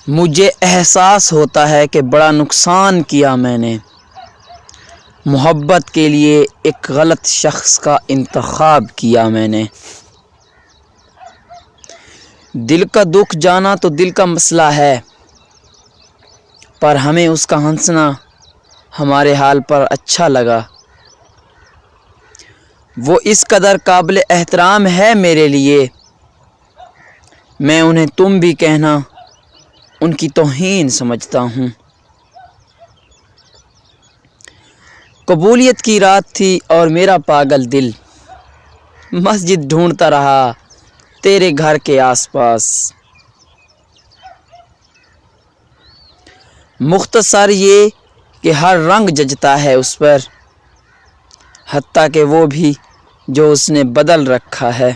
مجھے احساس ہوتا ہے کہ بڑا نقصان کیا میں نے، محبت کے لیے ایک غلط شخص کا انتخاب کیا میں نے۔ دل کا دکھ جانا تو دل کا مسئلہ ہے، پر ہمیں اس کا ہنسنا ہمارے حال پر اچھا لگا۔ وہ اس قدر قابل احترام ہے میرے لیے، میں انہیں تم بھی کہنا ان کی توہین سمجھتا ہوں۔ قبولیت کی رات تھی اور میرا پاگل دل مسجد ڈھونڈتا رہا تیرے گھر کے آس پاس۔ مختصر یہ کہ ہر رنگ جچتا ہے اس پر، حتیٰ کہ وہ بھی جو اس نے بدل رکھا ہے۔